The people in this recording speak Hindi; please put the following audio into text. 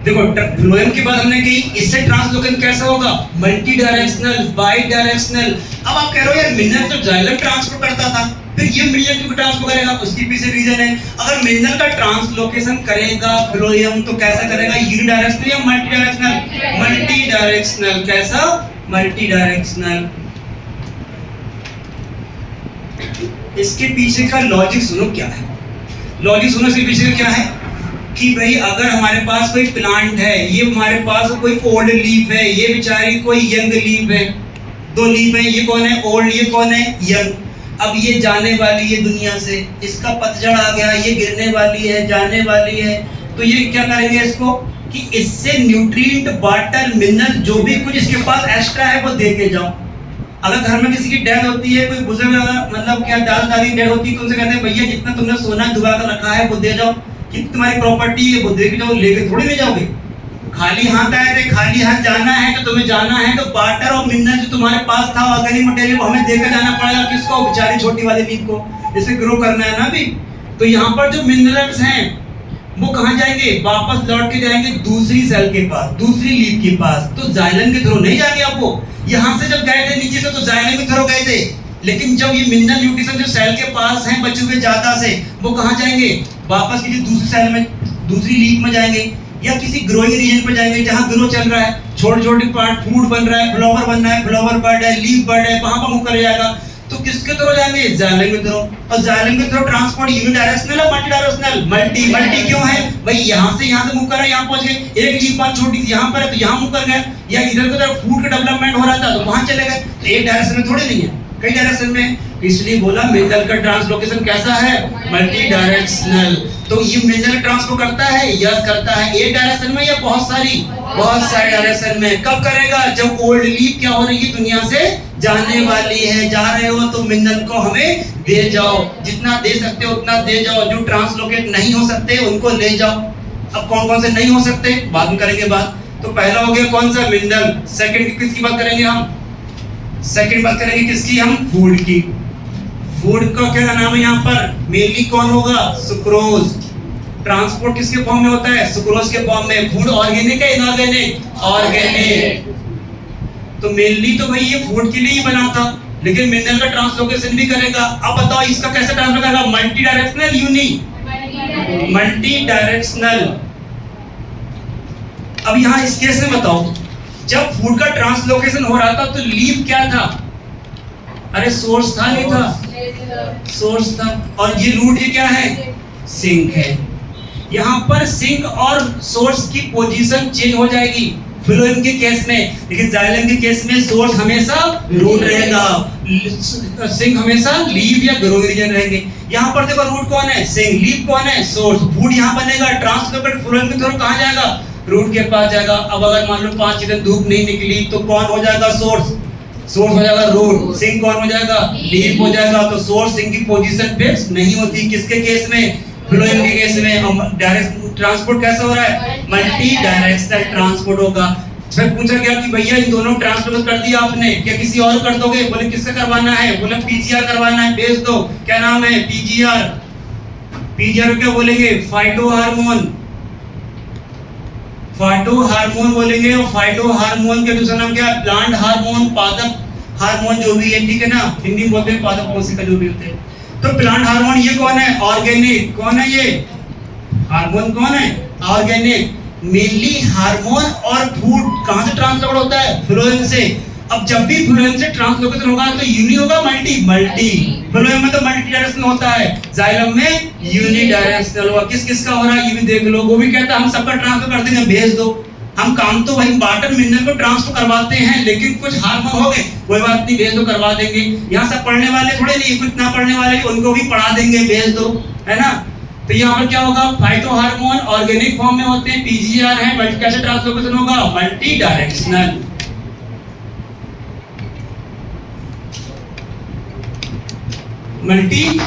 देखो फ्लोएम की बात हमने की, इससे ट्रांसलोकेशन कैसा होगा? Multi directional, by directional. अब आप कह रहे हो यार मिनरल तो जाइलम ट्रांसफर करता था, फिर ये मिनरल क्यों ट्रांसफर करेगा? उसके पीछे रीजन है। अगर मिनरल का ट्रांसलोकेशन करेगा फ्लोएम तो कैसा करेगा? यूनिडायरेक्शनल या मल्टी डायरेक्शनल? Multi directional. कैसा? Multi directional. इसके पीछे का लॉजिक सुनो क्या है। लॉजिक सुनो इसके पीछे क्या है कि भाई अगर हमारे पास कोई प्लांट है, ये हमारे पास कोई ओल्ड लीफ है, ये बेचारी कोई यंग लीफ है, दो लीफ है, ये कौन है? ओल्ड, ये कौन है? यंग। अब ये जाने वाली है दुनिया से, इसका पतझड़ आ गया, ये गिरने वाली है, जाने वाली है, तो ये क्या करेंगे इसको कि इससे न्यूट्रिएंट, वाटर, मिनरल जो भी कुछ इसके पास एक्स्ट्रा है वो दे के जाओ। अगर घर में किसी की डेथ होती है, कोई बुजुर्ग मतलब क्या दादा दादी की डेथ होती है, तो उनसे कहते हैं भैया जितना तुमने सोना दुबा कर रखा है वो दे जाओ, कि तुम्हारी प्रॉपर्टी है वो दे के जाओ, लेके थोड़ी ले जाओगे। खाली हाथ आए थे, खाली हाथ जाना है, तो तुम्हें जाना है तो वाटर और मिनरल जो तुम्हारे पास था, ऑर्गेनिक मटेरियल वो हमें देकर जाना पड़ेगा। किसको? बेचारी छोटी वाली लीफ को, इसे ग्रो करना है ना अभी। तो यहाँ पर जो मिनरल्स हैं वो कहाँ जाएंगे? वापस लौट के जाएंगे दूसरी सेल के पास, दूसरी लीफ के पास। तो जाइलम के थ्रू नहीं जाएंगे। अब वो यहाँ से जब गए थे नीचे से तो जाइलम के थ्रू गए थे, लेकिन जब ये मिनरल न्यूट्रिशन जो सेल के पास हैं बचे हुए ज्यादा से, वो कहाँ जाएंगे? वापस किसी दूसरी सेल में, दूसरी लीफ में जाएंगे, या किसी ग्रोइंग रीजन पे जाएंगे जहाँ ग्रो चल रहा है, छोटे छोटे पार्ट, फूड बन रहा है, फ्लावर बन रहा है, फ्लावर बर्ड है, लीफ बर्ड है, वहां पर मुंह कर जाएगा। तो किसके थ्रू जाएंगे? जाइलम के थ्रू। और जाइलम के थ्रू ट्रांसपोर्ट यूनिडायरेक्शनल है मल्टी डायरेक्शनल? मल्टी। मल्टी क्यों है भाई? यहाँ से मूव कर रहा है, यहाँ पहुंच गए, एक लीफ बात छोटी सी यहाँ पर है तो यहाँ मूव कर गए, या इधर की तरफ फूड का डेवलपमेंट हो रहा था तो वहां चले गए। तो एक डायरेक्शन में थोड़ी नहीं है, कई डायरेक्शन में। इसलिए बोला मिनरल का ट्रांसलोकेशन कैसा है? Multi directional. तो ये मिनरल ट्रांसफर करता है? यस करता है। एक डायरेक्शन में या बहुत सारे डायरेक्शन में? कब करेगा? जब ओल्ड लीफ क्या हो रही है, दुनिया से जाने वाली है। जा रहे हो तो मिनरल को हमें दे जाओ, जितना दे सकते हो उतना दे जाओ। जो ट्रांसलोकेट नहीं हो सकते उनको ले जाओ। अब कौन कौन से नहीं हो सकते बाद में करेंगे बात। तो पहला हो गया कौन सा? मिनरल। सेकंड किसकी बात करेंगे हम? सेकंड बात करेंगे किसकी हम? फूड की। फूड का क्या नाम है यहाँ पर? मेनली कौन होगा? सुक्रोज। ट्रांसपोर्ट किसके फॉर्म में होता है? सुक्रोज के फॉर्म में। फूड ऑर्गेनिक है इनऑर्गेनिक? ऑर्गेनिक। तो मेनली तो भाई ये फूड के लिए ही बना था, लेकिन मिनरल का ट्रांसलोकेशन भी करेगा। अब बताओ इसका कैसे ट्रांसफर करेगा? Multi directional, uni multi directional. अब यहाँ इस केस में बताओ, जब फूड का ट्रांसलोकेशन हो रहा था तो लीफ क्या था? अरे सोर्स था, नहीं था? सोर्स था। और ये रूट ये क्या है? सिंक है। यहाँ पर सिंक और सोर्स की पोजीशन चेंज हो जाएगी फ्लोएम के केस में, लेकिन जाइलम के केस में सोर्स हमेशा रूट रहेगा, सिंक हमेशा लीफ या ग्रोइंग रीजन रहेंगे। यहाँ पर देखो रूट कौन है? सिंक। लीफ कौन है? सोर्स। फूड यहाँ बनेगा, ट्रांसलोकेट फ्लोएम के थ्रू कहाँ जाएगा? रूट के पास जाएगा। अब अगर मान लो 5 दिन धूप नहीं निकली तो कौन हो जाएगा? सोर्स। सोर्स हो जाएगा रूट। सिंक कौन हो जाएगा? लीफ हो जाएगा। तो सोर्स सिंक की पोजीशन फिक्स नहीं होती। किसके केस में? फ्लोएम के केस में। डायरेक्ट ट्रांसपोर्ट कैसा हो रहा है? मल्टी डायरेक्शनल ट्रांसपोर्ट होगा। फिर पूछा गया कि भैया इन दोनों ट्रांसफर कर दिया आपने, क्या किसी और कर दोगे? बोले किसका करवाना है? बोले पीजीआर करवाना है, भेज दो। क्या नाम है? पीजीआर। पीजीआर क्या बोलेंगे? Phyto hormone. फाइटो हार्मोन बोलेंगे। और फाइटो हार्मोन के दूसरा नाम क्या है? प्लांट हार्मोन, पादप हार्मोन जो भी है, ठीक है ना? हिंदी में बोलते हैं पादप कोशिका जो भी होते हैं। तो प्लांट हार्मोन ये कौन है? ऑर्गेनिक। कौन है ये? हार्मोन कौन है? ऑर्गेनिक। मेनली हार्मोन और फूड कहां से ट्रांसफर होता है? फ्लोएम से। अब जब भी फ्लोएम से ट्रांसलोकेशन होगा तो यूनि होगा मल्टी? मल्टी। फ्लोएम में तो मल्टी डायरेक्शनल होता है, जाइलम में यूनि डायरेक्शनल होगा। किस किस का हो रहा है ये भी देख लो। वो भी कहता है हम सबका ट्रांसफर कर देंगे, भेज दो। हम काम तो भाई वाटर मिनरल को ट्रांसफर करवाते हैं, लेकिन कुछ हार्मोन हो गए, कोई बात नहीं, भेज दो, करवा देंगे। यहाँ सब पढ़ने वाले थोड़े नहीं, कुछ ना पढ़ने वाले उनको भी पढ़ा देंगे, भेज दो, है ना? तो यहाँ पर क्या होगा? फाइटो हार्मोन ऑर्गेनिक फॉर्म में होते हैं, पीजीआर है। मल्टी कैसे ट्रांसलोकेशन होगा? Multi directional. मल्टी